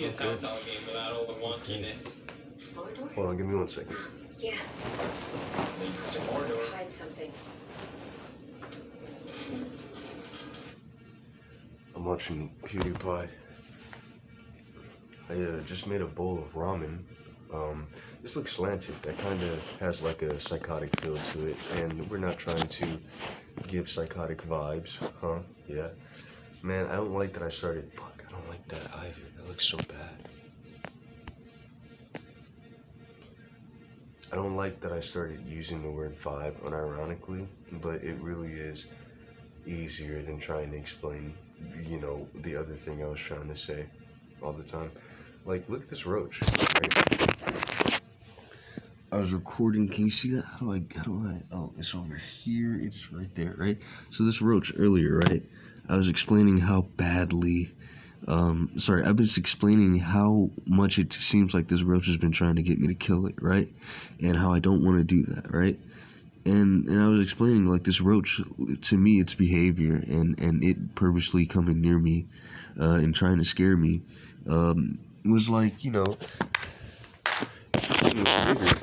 a Telltale game without all the wonkiness. Floor door? Hold on, give me 1 second. Yeah. Leads to more door. Hide something. I'm watching PewDiePie. I just made a bowl of ramen. This looks slanted. That kind of has like a psychotic feel to it, and we're not trying to give psychotic vibes, huh? Yeah. Man, I don't like that I started. Fuck, I don't like that either. That looks so bad. I don't like that I started using the word vibe unironically, but it really is easier than trying to explain, you know, the other thing I was trying to say all the time. Like, look at this roach, right? I was recording, can you see that? How do I, oh, it's over here, it's right there, right? So this roach earlier, right? I was explaining how badly, I was explaining how much it seems like this roach has been trying to get me to kill it, right? And how I don't want to do that, right? And I was explaining, like, this roach, to me, its behavior and it purposely coming near me and trying to scare me was like, you know, this thing was bigger.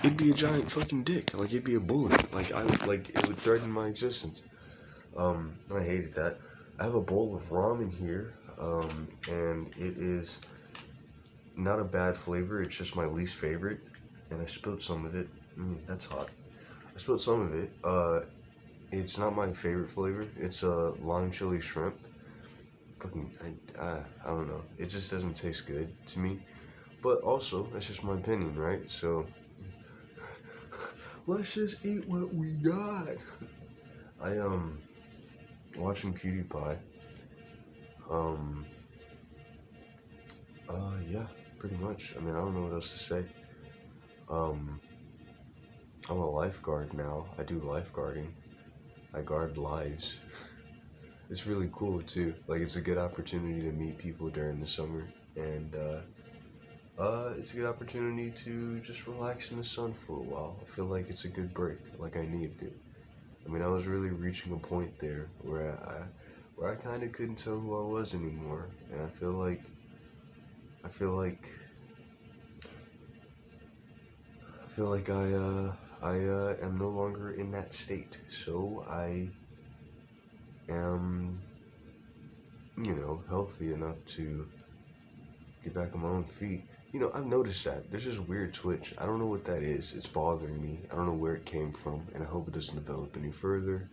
It'd be a giant fucking dick. Like, it'd be a bullet. Like, it would threaten my existence. I hated that. I have a bowl of ramen here, and it is not a bad flavor. It's just my least favorite, and I spilled some of it. That's hot. I spilled some of it. It's not my favorite flavor. It's lime chili shrimp. Fucking, I don't know. It just doesn't taste good to me. But also, that's just my opinion, right? So, let's just eat what we got. Watching PewDiePie. Yeah, pretty much. I mean, I don't know what else to say. I'm a lifeguard now. I do lifeguarding. I guard lives. It's really cool too. Like, it's a good opportunity to meet people during the summer, and it's a good opportunity to just relax in the sun for a while. I feel like it's a good break. Like, I needed it. I mean, I was really reaching a point there where I kind of couldn't tell who I was anymore, and I feel like I am no longer in that state. So I am, you know, healthy enough to get back on my own feet. You know, I've noticed that there's this weird twitch. I don't know what that is. It's bothering me. I don't know where it came from, and I hope it doesn't develop any further,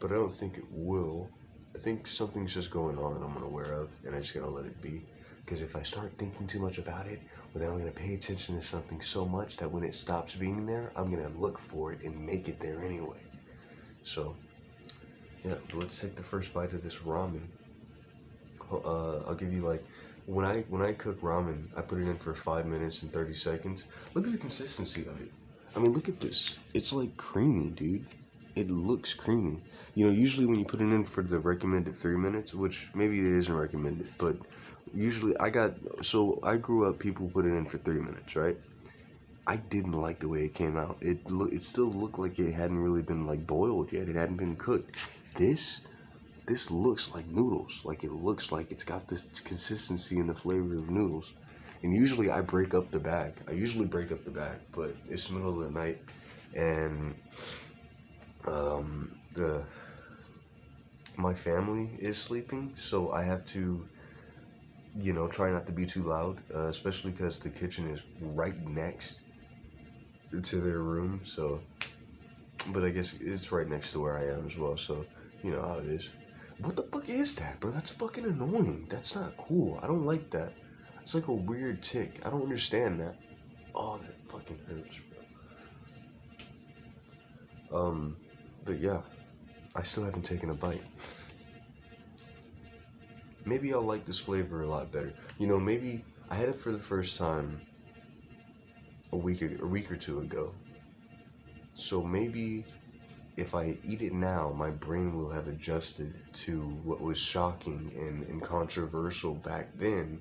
but I don't think it will. I think something's just going on I'm unaware of, and I just gotta let it be. Because if I start thinking too much about it, well, then I'm gonna pay attention to something so much that when it stops being there, I'm gonna look for it and make it there anyway. So, yeah, let's take the first bite of this ramen. I'll give you, like, when I cook ramen, I put it in for 5 minutes and 30 seconds. Look at the consistency of it. I mean, look at this. It's like creamy, dude. It looks creamy. You know, usually when you put it in for the recommended 3 minutes, which maybe it isn't recommended, but usually I grew up, people put it in for 3 minutes, right? I didn't like the way it came out. It still looked like it hadn't really been, like, boiled yet. It hadn't been cooked. This looks like noodles. Like, it looks like it's got this consistency and the flavor of noodles. And usually I break up the bag. But it's the middle of the night, and my family is sleeping, so I have to, you know, try not to be too loud, especially because the kitchen is right next to their room. So, but I guess it's right next to where I am as well. So, you know how it is. What the fuck is that, bro? That's fucking annoying. That's not cool. I don't like that. It's like a weird tick. I don't understand that. Oh, that fucking hurts, bro. But yeah, I still haven't taken a bite. Maybe I'll like this flavor a lot better. You know, maybe I had it for the first time a week or two ago. So maybe if I eat it now, my brain will have adjusted to what was shocking and controversial back then,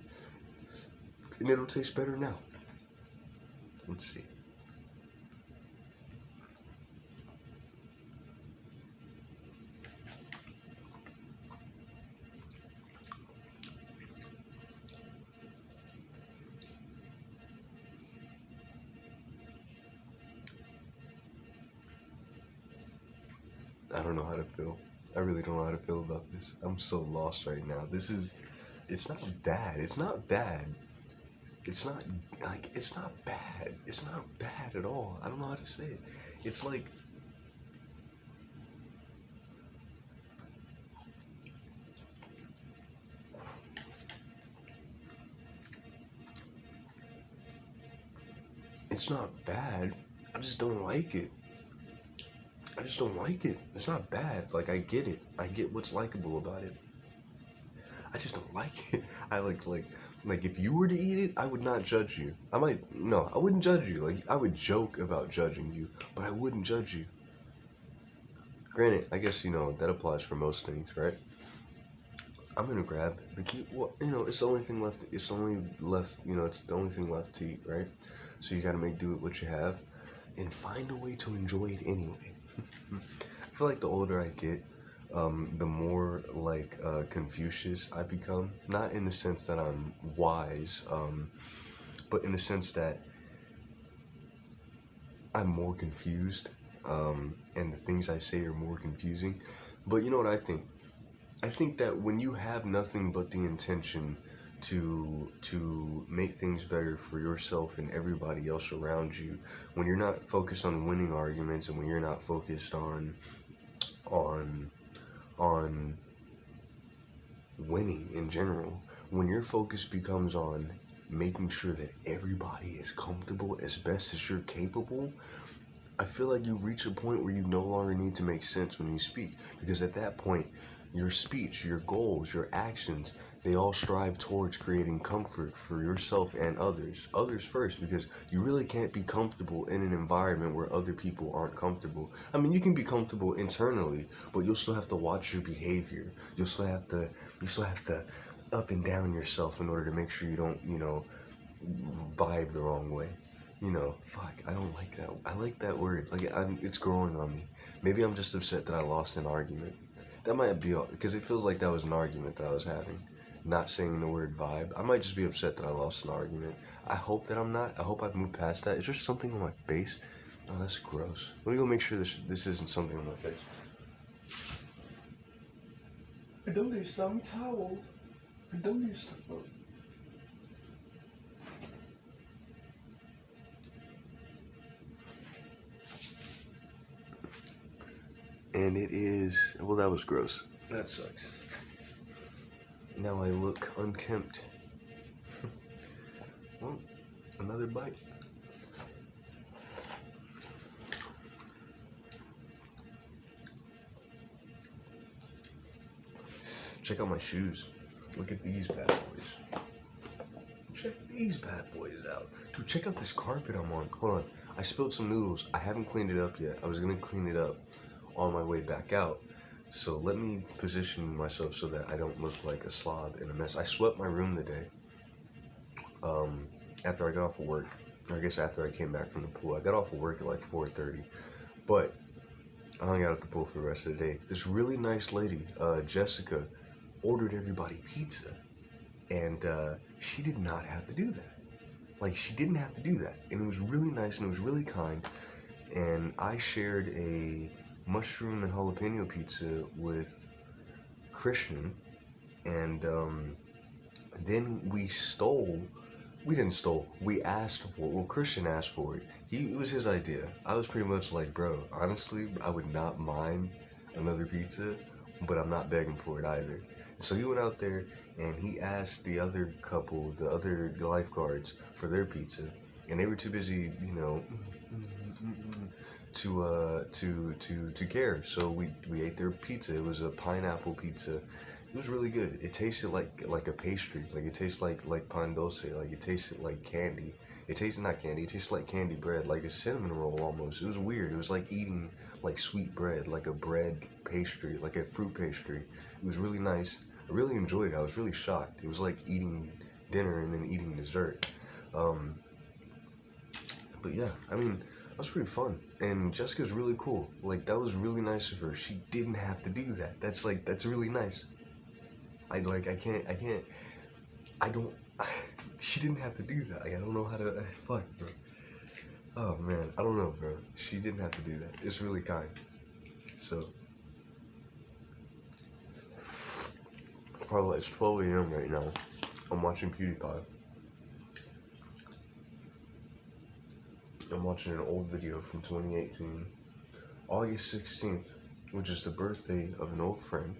and it'll taste better now. Let's see. I don't know how to feel. I really don't know how to feel about this. I'm so lost right now. It's not bad. It's not bad. It's not it's not bad. It's not bad at all. I don't know how to say it. It's like, it's not bad. I just don't like it. I just don't like it. It's not bad. Like, I get it. I get what's likable about it. I just don't like it. I like if you were to eat it, I would not judge you. I might no, I wouldn't judge you. Like, I would joke about judging you, but I wouldn't judge you. Granted, I guess that applies for most things, right? I'm gonna grab the key. Well, it's the only thing left. It's the only left. It's the only thing left to eat, right? So you gotta make do with what you have, and find a way to enjoy it anyway. I feel like the older I get, the more like Confucius I become. Not in the sense that I'm wise, but in the sense that I'm more confused, and the things I say are more confusing. But you know what I think? I think that when you have nothing but the intention to make things better for yourself and everybody else around you, when you're not focused on winning arguments, and when you're not focused on on winning in general, when your focus becomes on making sure that everybody is comfortable as best as you're capable, I feel like you reach a point where you no longer need to make sense when you speak, because at that point, your speech, your goals, your actions, they all strive towards creating comfort for yourself and others. Others first, because you really can't be comfortable in an environment where other people aren't comfortable. I mean, you can be comfortable internally, but you'll still have to watch your behavior. You still have to up and down yourself in order to make sure you don't, vibe the wrong way. Fuck, I don't like that. I like that word. Like, it's growing on me. Maybe I'm just upset that I lost an argument. That might be all, because it feels like that was an argument that I was having. Not saying the word vibe. I might just be upset that I lost an argument. I hope that I'm not. I hope I've moved past that. Is there something on my face? Oh, that's gross. Let me go make sure this isn't something on my face. I don't need a towel. I don't need stuff. And it is, well, that was gross. That sucks. Now I look unkempt. Well, another bite. Check out my shoes. Look at these bad boys. Check these bad boys out. Dude, check out this carpet I'm on. Hold on. I spilled some noodles. I haven't cleaned it up yet. I was gonna clean it up on my way back out. So let me position myself so that I don't look like a slob and a mess. I swept my room today. After I got off of work. Or I guess after I came back from the pool. I got off of work at like 4:30. But I hung out at the pool for the rest of the day. This really nice lady, Jessica, ordered everybody pizza. And she did not have to do that. Like, she didn't have to do that. And it was really nice and it was really kind. And I shared a mushroom and jalapeno pizza with Christian. And then we asked for it. Well, Christian asked for it. It was his idea. I was pretty much like, bro, honestly, I would not mind another pizza, but I'm not begging for it either. So he went out there and he asked the other couple, the other lifeguards, for their pizza, and they were too busy, to care. So we ate their pizza. It was a pineapple pizza. It was really good. It tasted like a pastry. Like, it tastes like pan dulce. Like, it tasted like candy. It tasted not candy. It tasted like candy bread, like a cinnamon roll almost. It was weird. It was like eating like sweet bread, like a bread pastry, like a fruit pastry. It was really nice. I really enjoyed it. I was really shocked. It was like eating dinner and then eating dessert. But yeah, I mean, that was pretty fun. And Jessica's really cool. Like, that was really nice of her. She didn't have to do that. That's really nice. She didn't have to do that. Like, I don't know how to, fuck, bro. Oh, man, I don't know, bro. She didn't have to do that. It's really kind. So, probably it's 12 a.m. right now. I'm watching PewDiePie. I'm watching an old video from 2018, August 16th, which is the birthday of an old friend.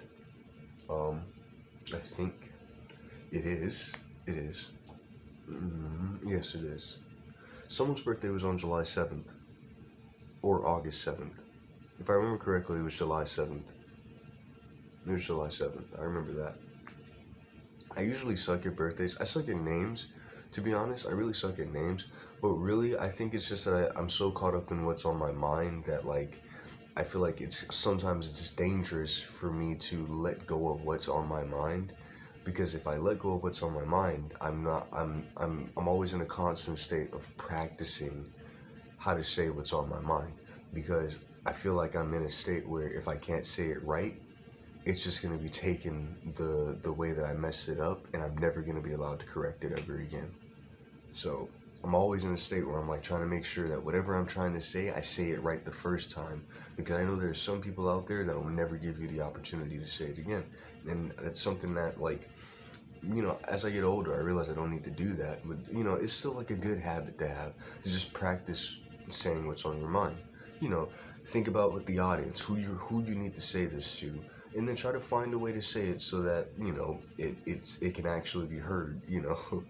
I think it is. It is. Yes, it is. Someone's birthday was on July 7th, or August 7th. If I remember correctly, it was July 7th. It was July 7th. I remember that. I usually suck at birthdays. I suck at names. To be honest, I really suck at names. But really, I think it's just that I'm so caught up in what's on my mind that, like, I feel like sometimes it's dangerous for me to let go of what's on my mind. Because if I let go of what's on my mind, I'm always in a constant state of practicing how to say what's on my mind. Because I feel like I'm in a state where if I can't say it right, it's just going to be taken the way that I messed it up, and I'm never going to be allowed to correct it ever again. So I'm always in a state where I'm like trying to make sure that whatever I'm trying to say, I say it right the first time, because I know there's some people out there that will never give you the opportunity to say it again. And that's something that, like, you know, as I get older, I realize I don't need to do that, but, you know, it's still like a good habit to have, to just practice saying what's on your mind. You know, think about with the audience, who you need to say this to, and then try to find a way to say it so that, you know, it can actually be heard, you know.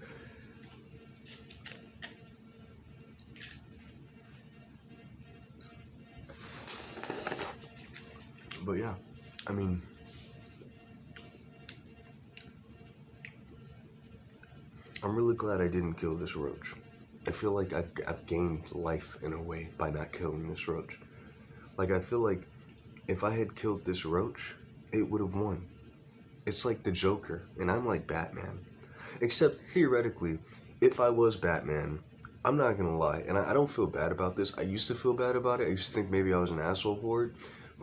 But yeah, I mean, I'm really glad I didn't kill this roach. I feel like I've gained life in a way by not killing this roach. Like, I feel like if I had killed this roach, it would have won. It's like the Joker, and I'm like Batman. Except, theoretically, if I was Batman, I'm not gonna lie, and I don't feel bad about this. I used to feel bad about it. I used to think maybe I was an asshole for it.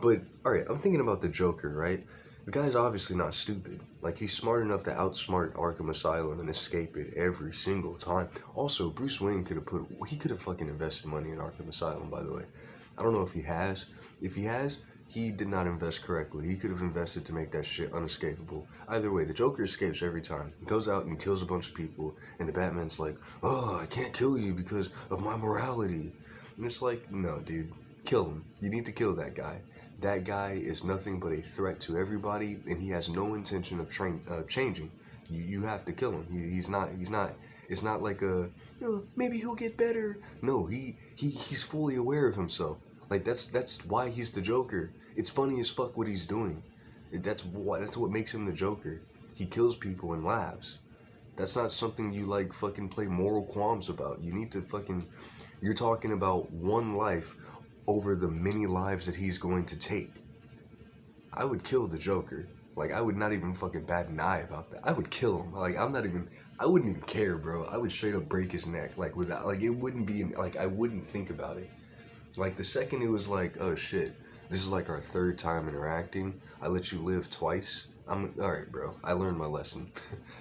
But, alright, I'm thinking about the Joker, right? The guy's obviously not stupid. Like, he's smart enough to outsmart Arkham Asylum and escape it every single time. Also, Bruce Wayne could have fucking invested money in Arkham Asylum, by the way. I don't know if he has. If he has, he did not invest correctly. He could have invested to make that shit unescapable. Either way, the Joker escapes every time. He goes out and kills a bunch of people, and the Batman's like, oh, I can't kill you because of my morality. And it's like, no, dude, kill him. You need to kill that guy. That guy is nothing but a threat to everybody, and he has no intention of changing. You have to kill him. He's not. It's not like maybe he'll get better. No, he's fully aware of himself. Like, that's why he's the Joker. It's funny as fuck what he's doing. That's what makes him the Joker. He kills people and laughs. That's not something you, like, fucking play moral qualms about. You need to fucking... You're talking about one life over the many lives that he's going to take. I would kill the Joker. Like, I would not even fucking bat an eye about that. I would kill him. Like, I wouldn't even care, bro. I would straight up break his neck. Like, without, like, it wouldn't be, like, I wouldn't think about it. Like, the second it was like, oh shit, this is like our third time interacting, I let you live twice, alright, bro, I learned my lesson.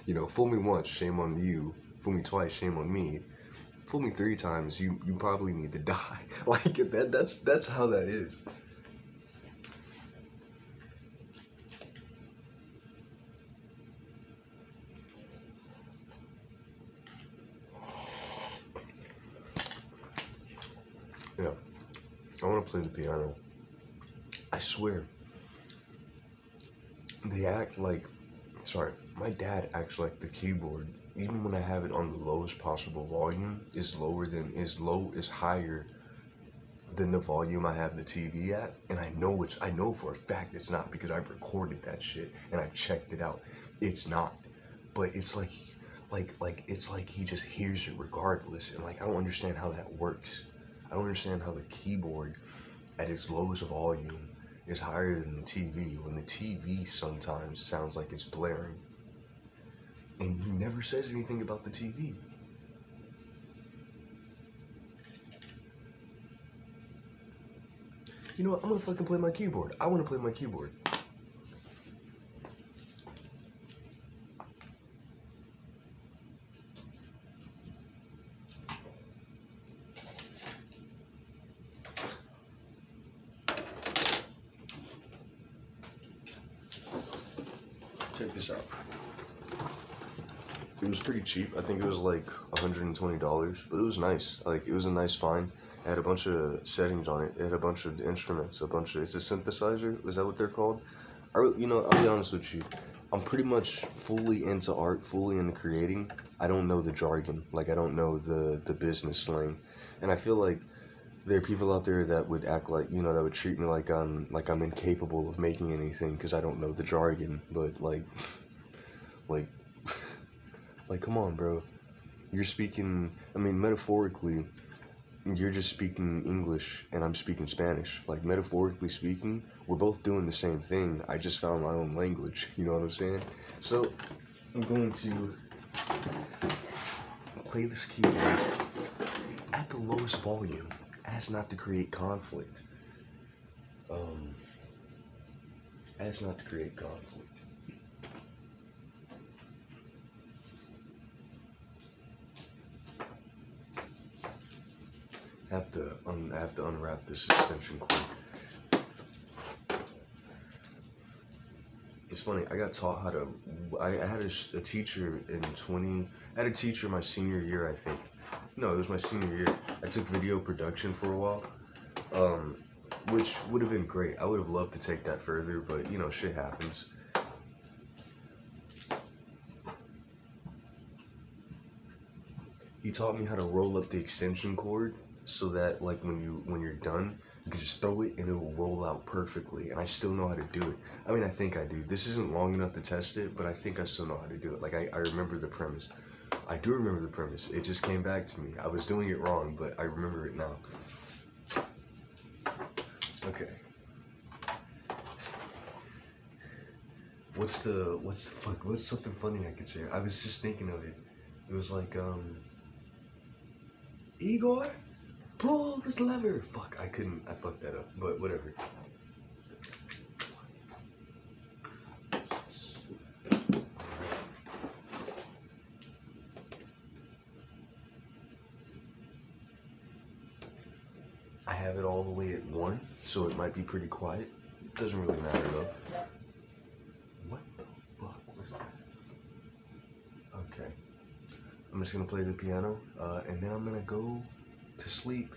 You know, fool me once, shame on you. Fool me twice, shame on me. Fool me 3 times, you probably need to die. Like, that's how that is. Yeah, I want to play the piano. I swear, my dad acts like the keyboard, even when I have it on the lowest possible volume, is higher than the volume I have the TV at, and I know for a fact it's not, because I've recorded that shit and I've checked it out. It's not, but it's like it's like he just hears it regardless, and like I don't understand how that works. I don't understand how the keyboard at its lowest volume is higher than the TV when the TV sometimes sounds like it's blaring. And he never says anything about the TV. You know what? I'm gonna fucking play my keyboard. I wanna play my keyboard. Check this out. It was pretty cheap. I think it was like $120, but it was nice. Like, it was a nice find. It had a bunch of settings on it. It had a bunch of instruments, it's a synthesizer. Is that what they're called? I'll be honest with you. I'm pretty much fully into art, fully into creating. I don't know the jargon. Like, I don't know the business slang. And I feel like there are people out there that would act like, that would treat me like I'm incapable of making anything because I don't know the jargon. But like, like, come on, bro. You're speaking, metaphorically, you're just speaking English and I'm speaking Spanish. Like, metaphorically speaking, we're both doing the same thing. I just found my own language. You know what I'm saying? So, I'm going to play this keyboard at the lowest volume as not to create conflict. As not to create conflict. I have to unwrap this extension cord. It's funny, I got taught how to, I had a teacher I had a teacher my senior year, I think. No, it was my senior year. I took video production for a while, which would have been great. I would have loved to take that further, but, shit happens. He taught me how to roll up the extension cord so that, like, when you're done, you can just throw it and it will roll out perfectly. And I still know how to do it. I think I do. This isn't long enough to test it, but I think I still know how to do it. Like, I remember the premise. I do remember the premise. It just came back to me. I was doing it wrong, but I remember it now. Okay. What's something funny I could say? I was just thinking of it. It was like, Igor, pull this lever. Fuck, I fucked that up, but whatever. I have it all the way at 1, so it might be pretty quiet. It doesn't really matter though. What the fuck was that? Okay. I'm just gonna play the piano, and then I'm gonna go to sleep,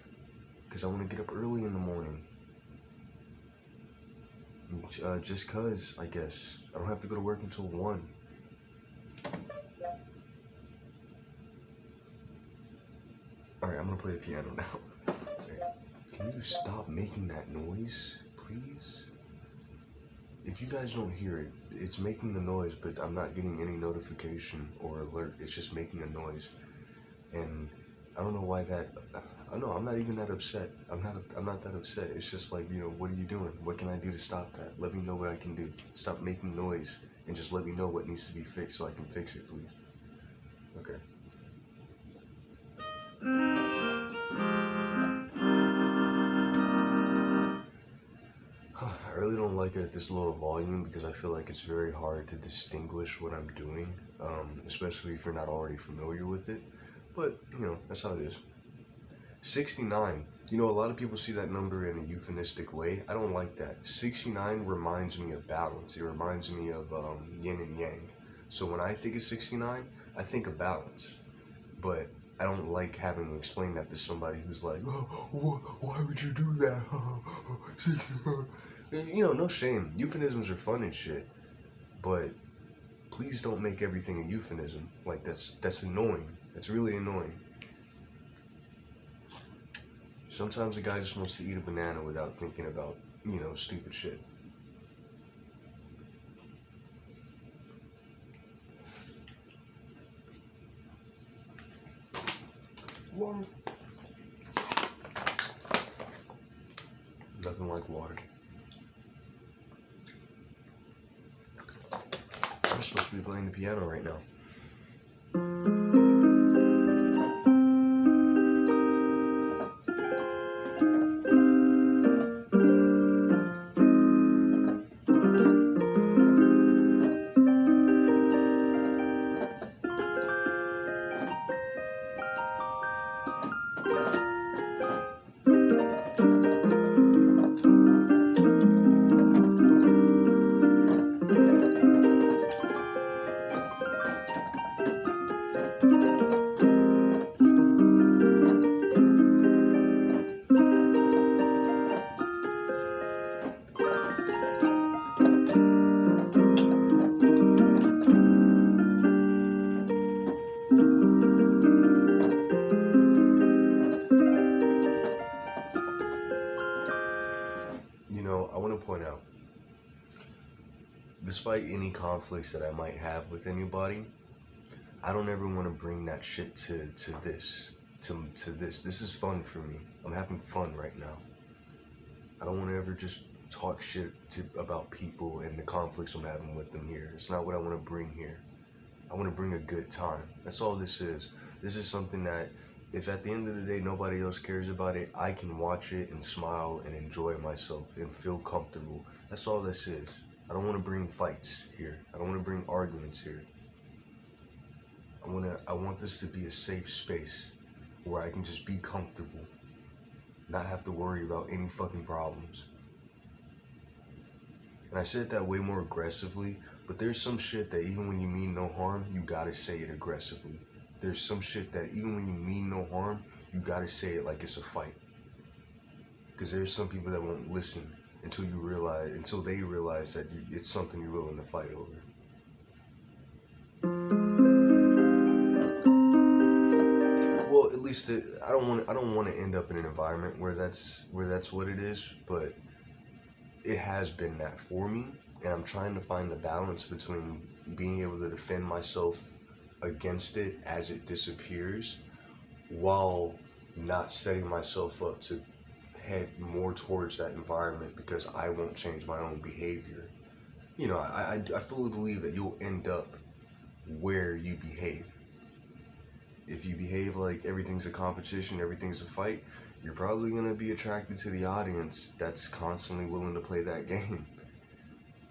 because I want to get up early in the morning. Just cause, I guess. I don't have to go to work until 1. Alright, I'm gonna play the piano now. Okay. Can you stop making that noise, please? If you guys don't hear it, it's making the noise, but I'm not getting any notification or alert. It's just making a noise. And I don't know why that... I'm not even that upset. I'm not that upset. It's just like, what are you doing? What can I do to stop that? Let me know what I can do. Stop making noise and just let me know what needs to be fixed so I can fix it, please. Okay. I really don't like it at this low volume because I feel like it's very hard to distinguish what I'm doing, especially if you're not already familiar with it. But, that's how it is. 69. A lot of people see that number in a euphemistic way. I don't like that. 69 reminds me of balance. It reminds me of yin and yang. So when I think of 69, I think of balance. But I don't like having to explain that to somebody who's like, oh, why would you do that? 69. No shame. Euphemisms are fun and shit. But please don't make everything a euphemism. Like, that's annoying. That's really annoying. Sometimes a guy just wants to eat a banana without thinking about, stupid shit. Water. Nothing like water. I'm supposed to be playing the piano right now. despite any conflicts that I might have with anybody, I don't ever want to bring that shit to this. This is fun for me. I'm having fun right now. I don't want to ever just talk shit about people and the conflicts I'm having with them here. It's not what I want to bring here. I want to bring a good time. That's all this is. This is something that, if at the end of the day nobody else cares about it, I can watch it and smile and enjoy myself and feel comfortable. That's all this is. I don't want to bring fights here. I don't want to bring arguments here. I want this to be a safe space where I can just be comfortable, not have to worry about any fucking problems. And I said that way more aggressively, but there's some shit that even when you mean no harm, you gotta say it aggressively. There's some shit that even when you mean no harm, you gotta say it like it's a fight. Because there's some people that won't listen until they realize that it's something you're willing to fight over. Well, at least I don't want to end up in an environment where that's what it is, but it has been that for me, and I'm trying to find the balance between being able to defend myself against it as it disappears, while not setting myself up to head more towards that environment because I won't change my own behavior. You know, I fully believe that you'll end up where you behave. If you behave like everything's a competition, everything's a fight, you're probably going to be attracted to the audience that's constantly willing to play that game.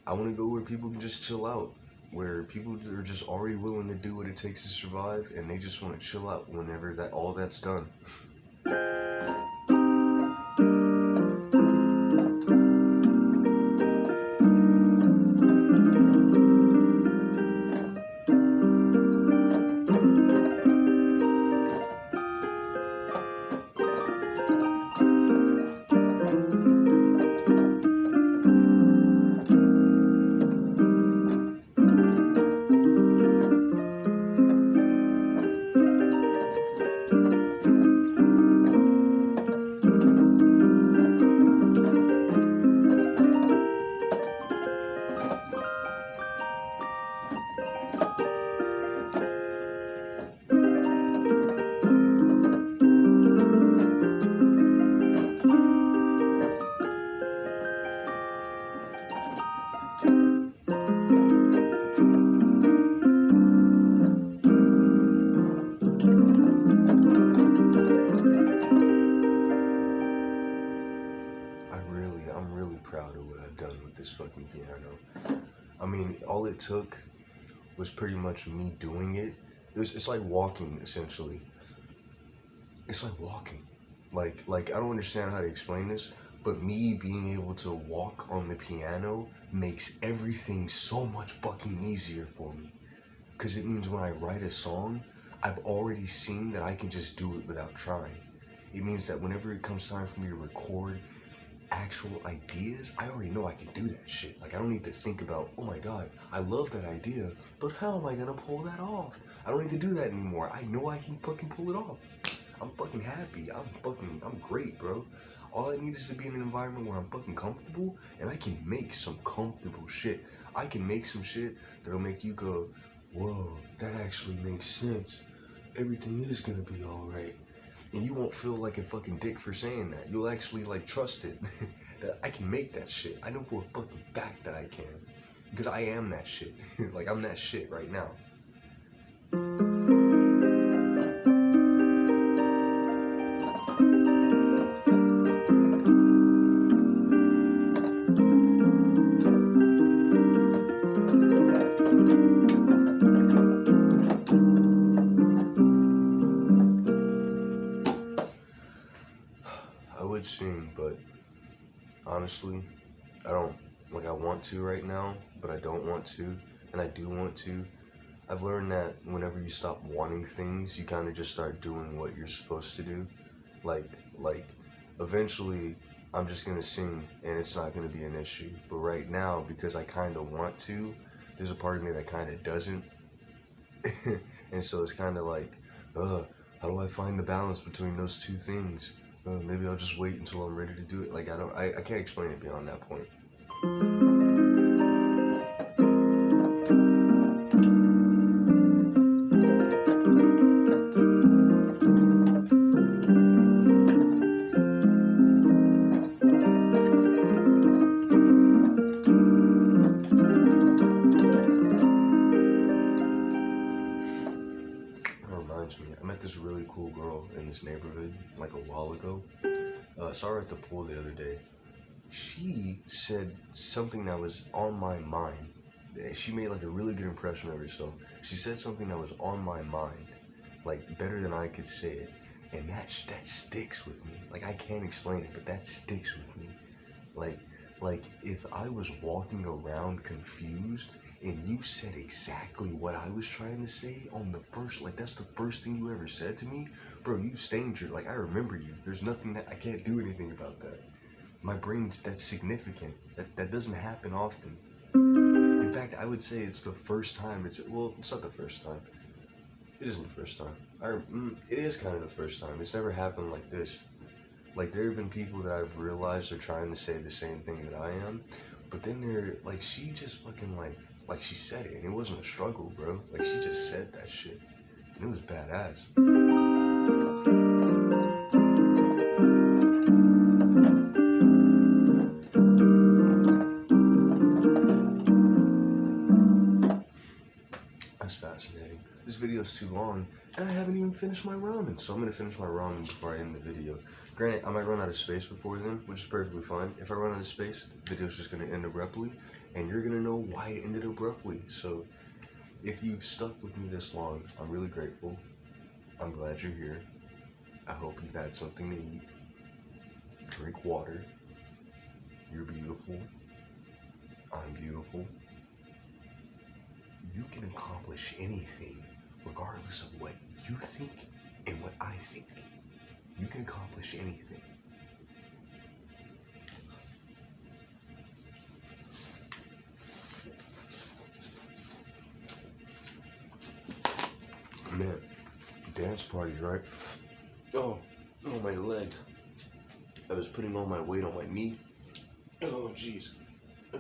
I want to go where people can just chill out, where people are just already willing to do what it takes to survive, and they just want to chill out whenever all that's done. I'm really proud of what I've done with this fucking piano. I mean, all it took was pretty much me doing it. It's like walking, essentially. It's like walking. Like I don't understand how to explain this, but me being able to walk on the piano makes everything so much fucking easier for me. Because it means when I write a song, I've already seen that I can just do it without trying. It means that whenever it comes time for me to record actual ideas, I already know I can do that shit. Like, I don't need to think about, oh my god, I love that idea, but how am I gonna pull that off? I don't need to do that anymore. I know I can fucking pull it off. I'm fucking happy. I'm great, bro. All I need is to be in an environment where I'm fucking comfortable, and I can make some comfortable shit. I can make some shit that'll make you go, whoa, that actually makes sense. Everything is gonna be alright. And you won't feel like a fucking dick for saying that. You'll actually, like, trust it. That I can make that shit. I know for a fucking fact that I can. Because I am that shit. Like, I'm that shit right now. I would sing, but honestly, I don't, like, I want to right now, but I don't want to, and I do want to. I've learned that whenever you stop wanting things, you kind of just start doing what you're supposed to do. Like, eventually, I'm just gonna sing, and it's not gonna be an issue. But right now, because I kind of want to, there's a part of me that kind of doesn't. And so it's kind of like, how do I find the balance between those two things? Maybe I'll just wait until I'm ready to do it. Like, I can't explain it beyond that point. reminds me, I met this really cool girl in this neighborhood like a while ago. Saw her at the pool the other day. She said something that was on my mind. She made like a really good impression of herself. She said something that was on my mind, like better than I could say it, and that sticks with me. Like I can't explain it, but that sticks with me. Like if I was walking around confused and you said exactly what I was trying to say on the first, like that's the first thing you ever said to me, bro. You stained your, like I remember you. There's nothing that I can't do anything about that. My brain's, that's significant. That doesn't happen often. In fact, I would say it's the first time. It's not the first time. It isn't the first time. It is kind of the first time. It's never happened like this. Like there have been people that I've realized are trying to say the same thing that I am, but then they're like, she just fucking like she said it, and it wasn't a struggle, bro. Like she just said that shit, and it was badass. That's fascinating. This video is too long, and I haven't even finished my ramen, so I'm gonna finish my ramen before I end the video. Granted, I might run out of space before then, which is perfectly fine. If I run out of space, the video's just gonna end abruptly, and you're gonna know why it ended abruptly. So, if you've stuck with me this long, I'm really grateful. I'm glad you're here. I hope you've had something to eat. Drink water. You're beautiful. I'm beautiful. You can accomplish anything, regardless of what you think and what I think. You can accomplish anything. Man, dance party, right? Oh, my leg. I was putting all my weight on my knee. Oh, jeez. Oh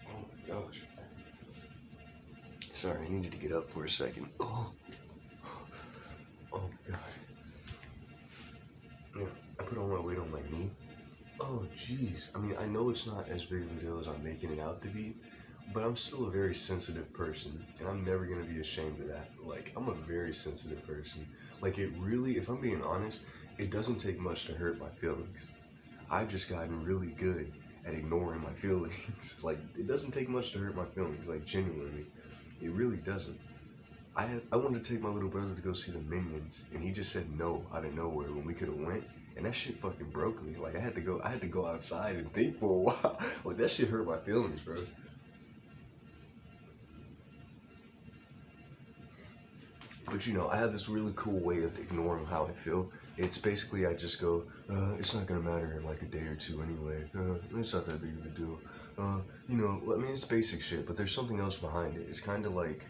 my gosh. Sorry, I needed to get up for a second. Oh my god. Yeah, I put all my weight on my knee. Oh, jeez. I mean, I know it's not as big of a deal as I'm making it out to be, but I'm still a very sensitive person, and I'm never going to be ashamed of that. Like, I'm a very sensitive person. Like, it really, if I'm being honest, it doesn't take much to hurt my feelings. I've just gotten really good at ignoring my feelings. Like, it doesn't take much to hurt my feelings, like, genuinely. It really doesn't. I wanted to take my little brother to go see the Minions, and he just said no out of nowhere when we could have went, and that shit fucking broke me. Like, I had to go outside and think for a while. Like, that shit hurt my feelings, bro. But you know, I have this really cool way of ignoring how I feel. It's basically, I just go, it's not gonna matter in like a day or two anyway. It's not that big of a deal. You know, I mean, it's basic shit, but there's something else behind it. It's kind of like,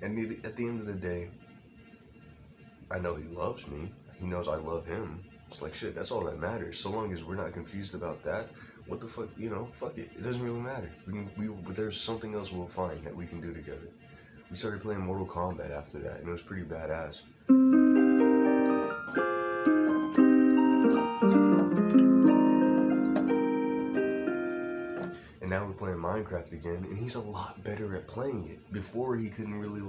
and at the end of the day, I know he loves me. He knows I love him. It's like, shit, that's all that matters. So long as we're not confused about that, what the fuck, you know, fuck it. It doesn't really matter. There's something else we'll find that we can do together. We started playing Mortal Kombat after that, and it was pretty badass. And now we're playing Minecraft again, and he's a lot better at playing it. Before, he couldn't really,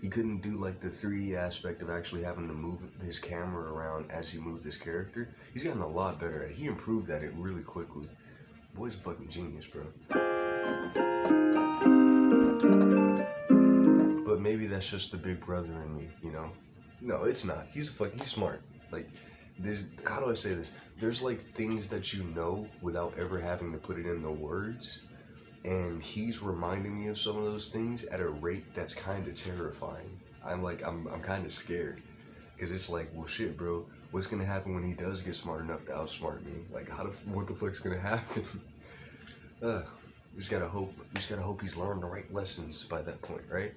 he couldn't do, the 3D aspect of actually having to move his camera around as he moved his character. He's gotten a lot better at it. He improved at it really quickly. Boy's a fucking genius, bro. But maybe that's just the big brother in me, you know? No, it's not. He's smart. Like, how do I say this? There's things that you know without ever having to put it into words. And he's reminding me of some of those things at a rate that's kind of terrifying. I'm kind of scared. Because it's like, well, shit, bro. What's going to happen when he does get smart enough to outsmart me? Like, what the fuck's going to happen? We just gotta hope he's learned the right lessons by that point, right?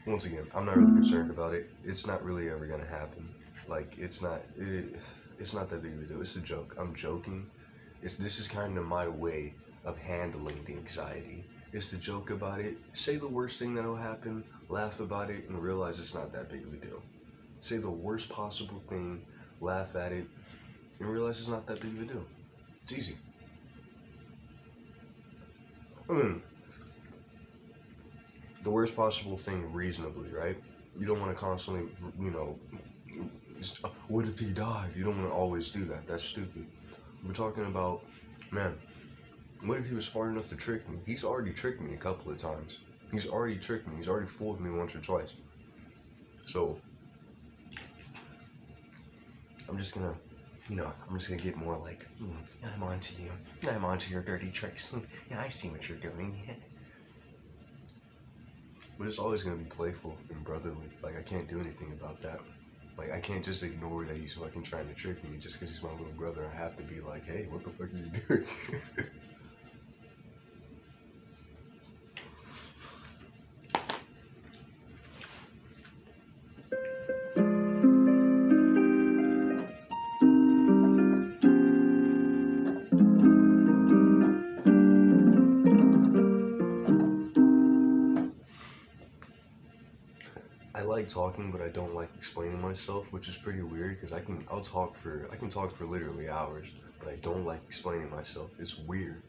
Once again, I'm not really concerned about it. It's not really ever gonna happen. Like, it's not that big of a deal. It's a joke. I'm joking. This is kind of my way of handling the anxiety. Is to joke about it, say the worst thing that'll happen, laugh about it, and realize it's not that big of a deal. Say the worst possible thing, laugh at it, and realize it's not that big of a deal. It's easy. I mean, the worst possible thing reasonably, right? You don't want to constantly, you know, what if he died? You don't want to always do that. That's stupid. We're talking about, man, what if he was smart enough to trick me? He's already tricked me a couple of times. He's already tricked me. He's already fooled me once or twice. So, I'm just gonna, I'm just gonna get more like, I'm onto you. I'm onto your dirty tricks. Yeah, I see what you're doing. But it's always gonna be playful and brotherly. Like, I can't do anything about that. Like, I can't just ignore that he's fucking trying to trick me just because he's my little brother. I have to be like, hey, what the fuck are you doing? I like talking, but I don't like explaining myself, which is pretty weird because I can talk for literally hours, but I don't like explaining myself. It's weird.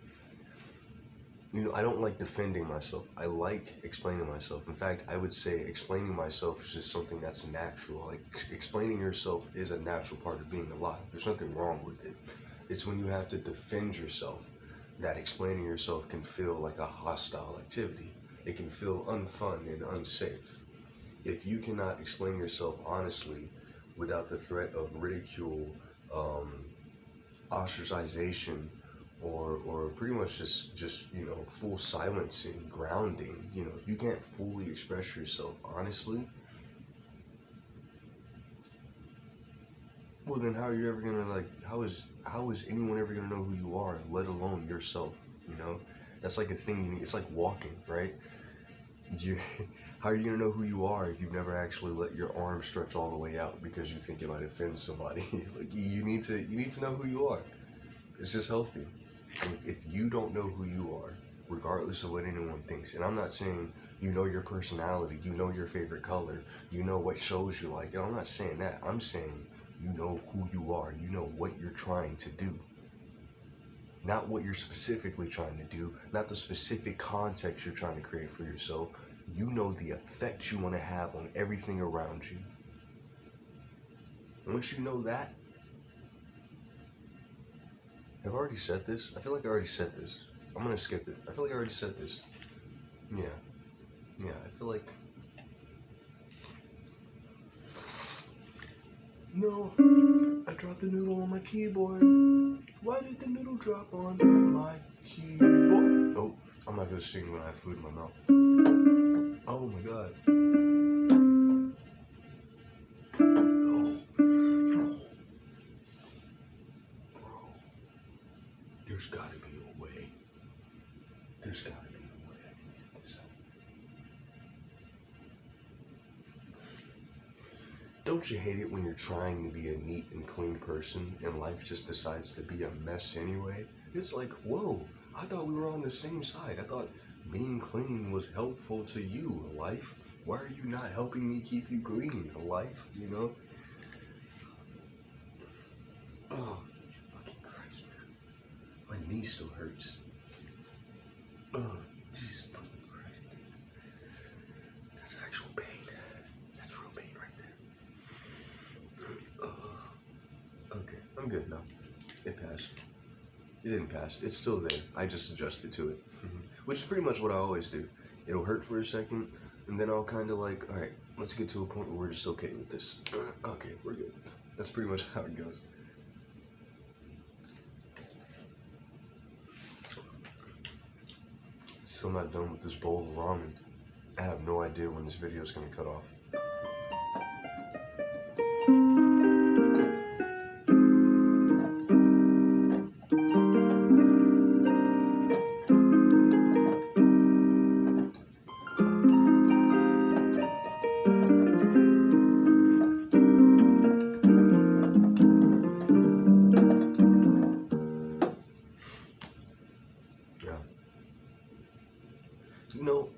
I don't like defending myself. I like explaining myself. In fact, I would say explaining myself is just something that's natural. Like, explaining yourself is a natural part of being alive. There's nothing wrong with it. It's when you have to defend yourself that explaining yourself can feel like a hostile activity. It can feel unfun and unsafe. If you cannot explain yourself honestly without the threat of ridicule, ostracization, or pretty much just full silencing, grounding, if you can't fully express yourself honestly, well then how are you ever gonna how is anyone ever gonna know who you are, let alone yourself? That's like a thing you need. It's like walking, right? you how are you gonna know who you are if you've never actually let your arm stretch all the way out because you think it might offend somebody? Like, you need to know who you are. It's just healthy. And if you don't know who you are, regardless of what anyone thinks, and I'm not saying you know your personality, you know your favorite color, you know what shows you like, I'm not saying that. I'm saying you know who you are, you know what you're trying to do. Not what you're specifically trying to do, not the specific context you're trying to create for yourself. You know the effect you want to have on everything around you. And once you know that, have I already said this? I feel like I already said this. I'm gonna skip it. I feel like I already said this. Yeah. I feel like... No, I dropped the noodle on my keyboard. Why did the noodle drop on my keyboard? Oh, I'm not gonna sing when I have food in my mouth. Oh my god. There's gotta be a way. There's gotta be a way I can get this out. Don't you hate it when you're trying to be a neat and clean person and life just decides to be a mess anyway? It's like, whoa, I thought we were on the same side. I thought being clean was helpful to you, life. Why are you not helping me keep you clean, life? Oh, fucking Christ, man. My knee still hurts. Oh, Jesus fucking Christ. That's actual pain. That's real pain right there. Okay, I'm good now. It passed. It didn't pass. It's still there. I just adjusted to it. Which is pretty much what I always do. It'll hurt for a second, and then I'll kind of like, alright, let's get to a point where we're just okay with this. Okay, we're good. That's pretty much how it goes. Still not done with this bowl of ramen. I have no idea when this video is going to cut off.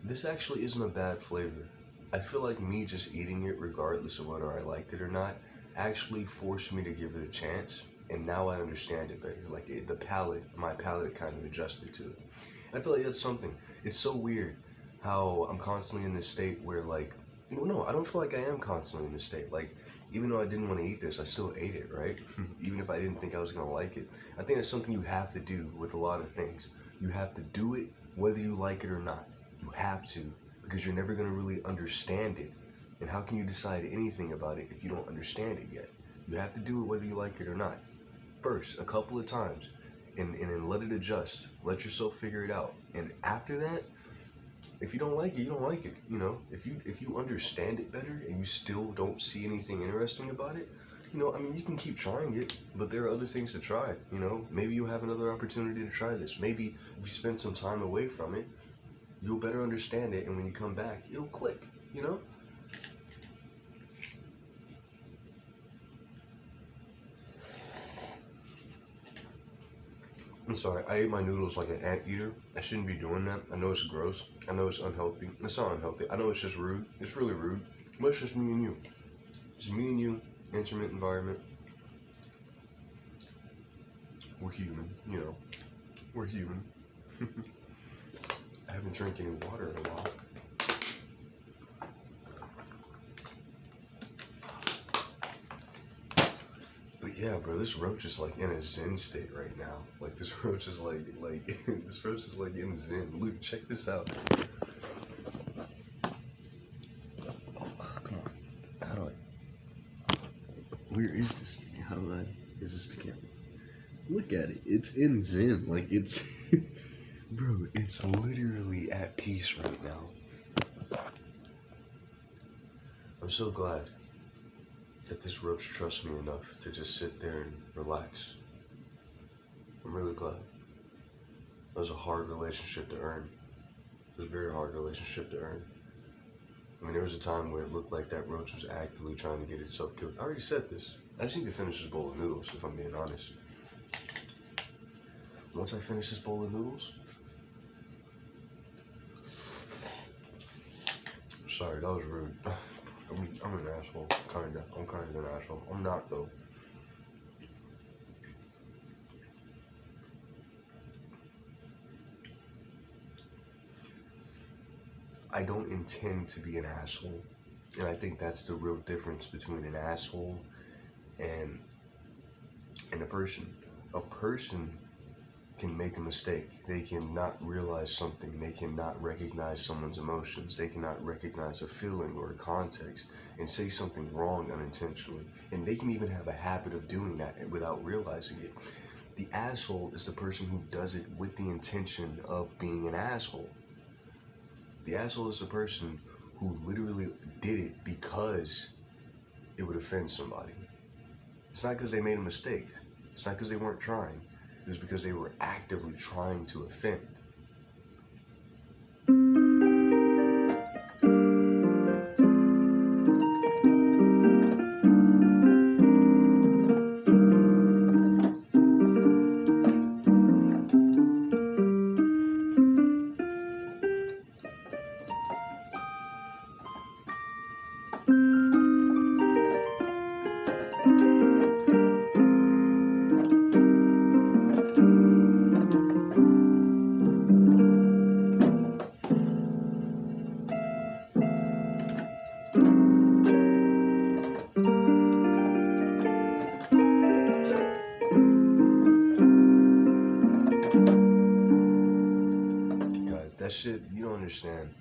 This actually isn't a bad flavor. I feel like me just eating it, regardless of whether I liked it or not, actually forced me to give it a chance. and now I understand it better. Like my palate kind of adjusted to it. And I feel like that's something. It's so weird how I'm constantly in this state where like, well, no, I don't feel like I am constantly in this state. Like, even though I didn't want to eat this, I still ate it, right? Even if I didn't think I was gonna like it. I think it's something you have to do with a lot of things. You have to do it whether you like it or not. You have to, because you're never gonna really understand it. And how can you decide anything about it if you don't understand it yet? You have to do it whether you like it or not. First, a couple of times, and then let it adjust. Let yourself figure it out. And after that, if you don't like it, you don't like it. You know, if you understand it better and you still don't see anything interesting about it, you know, I mean, you can keep trying it, but there are other things to try. You know, maybe you'll have another opportunity to try this. Maybe if you spend some time away from it, you'll better understand it, and when you come back, it'll click. You know. I'm sorry, I ate my noodles like an anteater. I shouldn't be doing that. I know it's gross. I know it's unhealthy. It's not unhealthy. I know it's just rude. It's really rude. But it's just me and you. Just me and you, intimate environment. We're human, you know. We're human. I haven't drank any water in a while. But yeah, bro, this roach is like in a zen state right now. Like this roach is like this roach is like in zen. Luke, check this out. Oh, come on. How do I? Where is this thing? How do I? Is this the camera? Look at it. It's in zen. Like it's, bro. It's literally at peace right now. I'm so glad that this roach trusts me enough to just sit there and relax. I'm really glad. That was a hard relationship to earn. It was a very hard relationship to earn. I mean, there was a time where it looked like that roach was actively trying to get itself killed. I already said this. I just need to finish this bowl of noodles, if I'm being honest. Once I finish this bowl of noodles... Sorry, that was rude. I'm an asshole, kinda. I'm kind of an asshole. I'm not, though. I don't intend to be an asshole. And I think that's the real difference between an asshole and a person. A person can make a mistake. They cannot realize something. They cannot recognize someone's emotions. They cannot recognize a feeling or a context and say something wrong unintentionally. And they can even have a habit of doing that without realizing it. The asshole is the person who does it with the intention of being an asshole. The asshole is the person who literally did it because it would offend somebody. It's not because they made a mistake. It's not because they weren't trying. It was because they were actively trying to offend. That shit, you don't understand.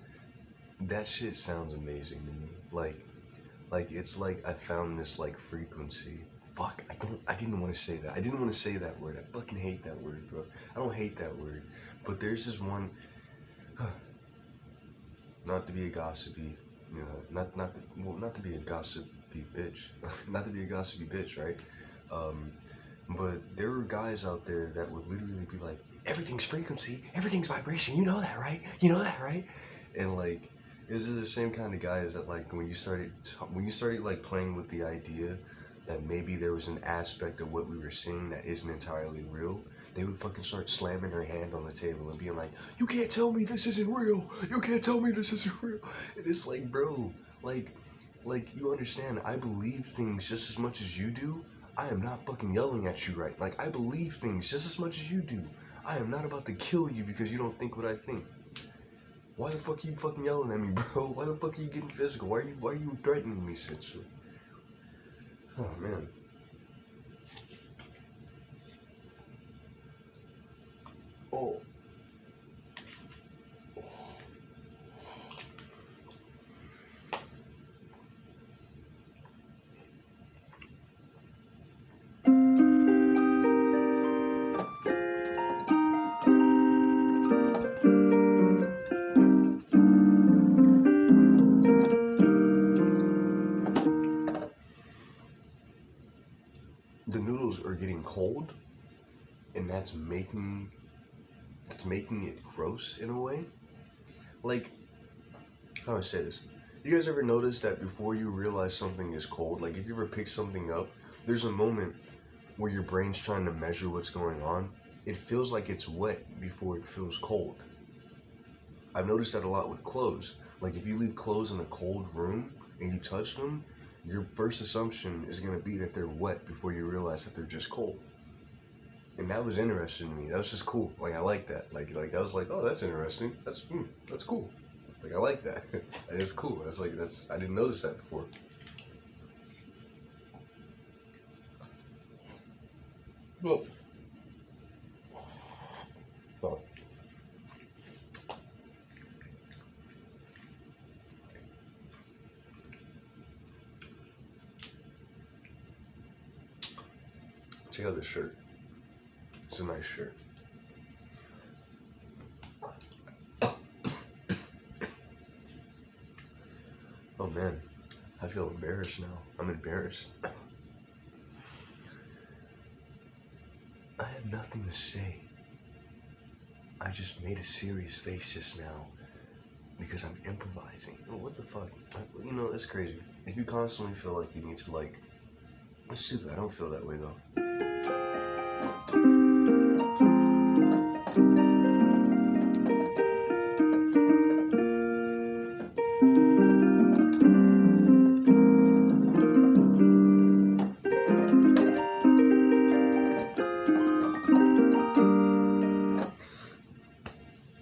That shit sounds amazing to me. Like it's like I found this like frequency. Fuck, I didn't want to say that. I didn't want to say that word. I fucking hate that word, bro. I don't hate that word. But there's this one, not to be a gossipy, you know, not to be a gossipy bitch. Not to be a gossipy bitch, right? But there were guys out there that would literally be like, everything's frequency, everything's vibration, you know that, right? You know that, right? And like, this is the same kind of guys that like, when you started like playing with the idea that maybe there was an aspect of what we were seeing that isn't entirely real, they would fucking start slamming their hand on the table and being like, you can't tell me this isn't real, you can't tell me this isn't real. And it's like, bro, like you understand, I believe things just as much as you do. I am not fucking yelling at you right. Like, I believe things just as much as you do. I am not about to kill you because you don't think what I think. Why the fuck are you fucking yelling at me, bro? Why the fuck are you getting physical? Why are you threatening me, essentially? Oh, man. Oh. The noodles are getting cold, and that's making it gross in a way. Like, how do I say this? You guys ever notice that before you realize something is cold, like if you ever pick something up, there's a moment where your brain's trying to measure what's going on. It feels like it's wet before it feels cold. I've noticed that a lot with clothes. Like if you leave clothes in a cold room and you touch them, your first assumption is going to be that they're wet before you realize that they're just cold. And that was interesting to me. That was just cool. Like I like that. Like I was like, oh, that's interesting. That's cool. Like I like that. It's cool. I didn't notice that before. Well, oh. Check out this shirt. It's a nice shirt. Oh man, I feel embarrassed now. I'm embarrassed. I have nothing to say. I just made a serious face just now because I'm improvising. Oh, what the fuck? You know, it's crazy. If you constantly feel like you need to like, it's stupid. I don't feel that way though.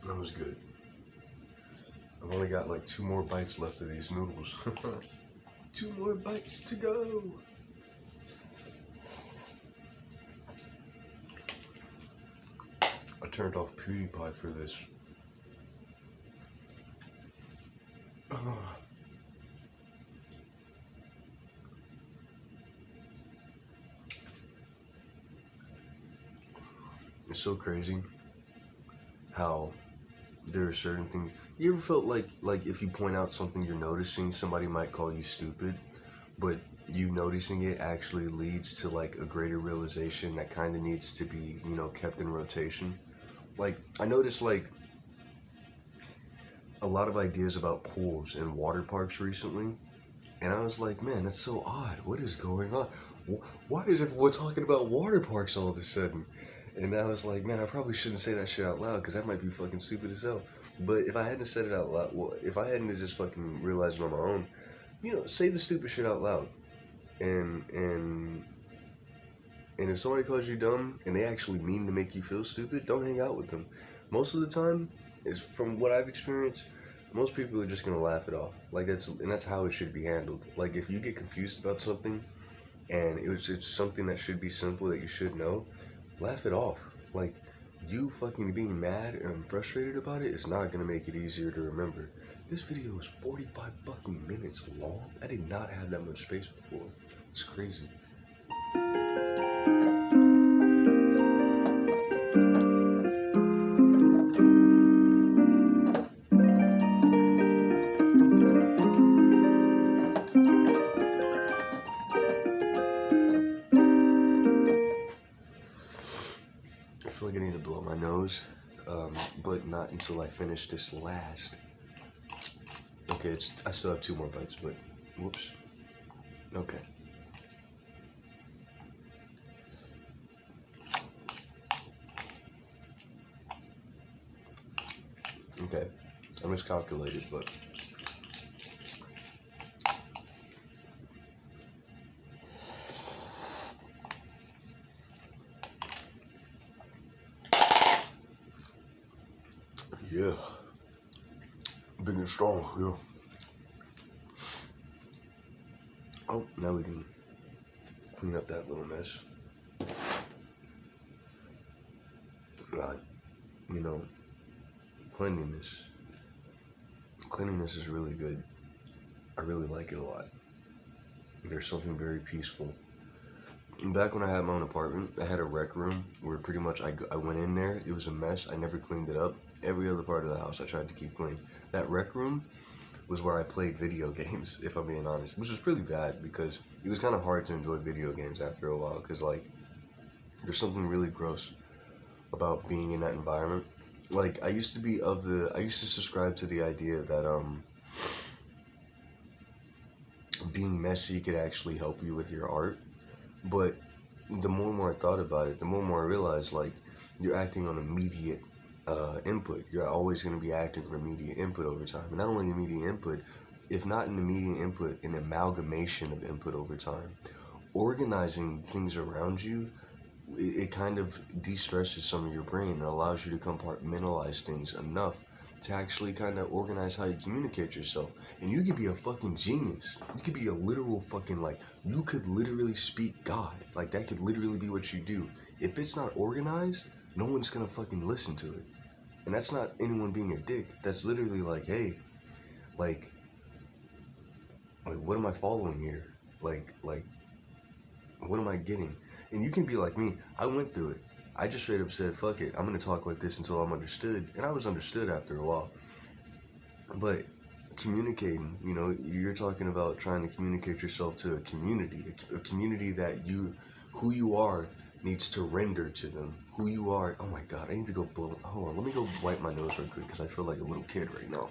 That was good. I've only got like 2 more bites left of these noodles. 2 more bites to go. I turned off PewDiePie for this. It's so crazy how there are certain things. You ever felt like if you point out something you're noticing, somebody might call you stupid, but you noticing it actually leads to like a greater realization that kind of needs to be, you know, kept in rotation. Like I noticed like a lot of ideas about pools and water parks recently, and I was like, man, that's so odd. What is going on? Why is everyone talking about water parks all of a sudden? And I was like, man, I probably shouldn't say that shit out loud because that might be fucking stupid as hell. But if I hadn't said it out loud, well, if I hadn't just fucking realized it on my own, you know, say the stupid shit out loud. And if somebody calls you dumb and they actually mean to make you feel stupid, don't hang out with them. Most of the time, is from what I've experienced, most people are just gonna laugh it off. Like that's how it should be handled. Like if you get confused about something and it's something that should be simple that you should know, laugh it off. Like you fucking being mad and frustrated about it is not gonna make it easier to remember. This video is 45 fucking minutes long. I did not have that much space before. It's crazy. I feel like I need to blow my nose, but not until I finish this last. Okay, I still have 2 more bites, but whoops. Okay. Okay, I miscalculated, but Yeah. Big and strong, yeah. Oh, now we can clean up that little mess. God, you know, cleanliness. Cleanliness is really good. I really like it a lot. There's something very peaceful. And back when I had my own apartment, I had a rec room where pretty much I went in there. It was a mess. I never cleaned it up. Every other part of the house I tried to keep clean. That rec room was where I played video games, if I'm being honest, which was really bad because it was kind of hard to enjoy video games after a while because, like, there's something really gross about being in that environment. Like, I used to subscribe to the idea that, being messy could actually help you with your art, but the more and more I thought about it, the more and more I realized, like, you're acting on immediate input. You're always going to be acting for immediate input over time. And not only immediate input, if not an immediate input, an amalgamation of input over time. Organizing things around you, it kind of de-stresses some of your brain and allows you to compartmentalize things enough to actually kind of organize how you communicate yourself. And you could be a fucking genius. You could be a literal fucking, like, you could literally speak God. Like, that could literally be what you do. If it's not organized, no one's gonna fucking listen to it. And that's not anyone being a dick. That's literally like, hey, like, what am I following here? Like, what am I getting? And you can be like me. I went through it. I just straight up said, fuck it. I'm going to talk like this until I'm understood. And I was understood after a while. But communicating, you know, you're talking about trying to communicate yourself to a community that who you are needs to render to them. Who you are. Oh my God, I need to go blow. Hold on, let me go wipe my nose real quick because I feel like a little kid right now.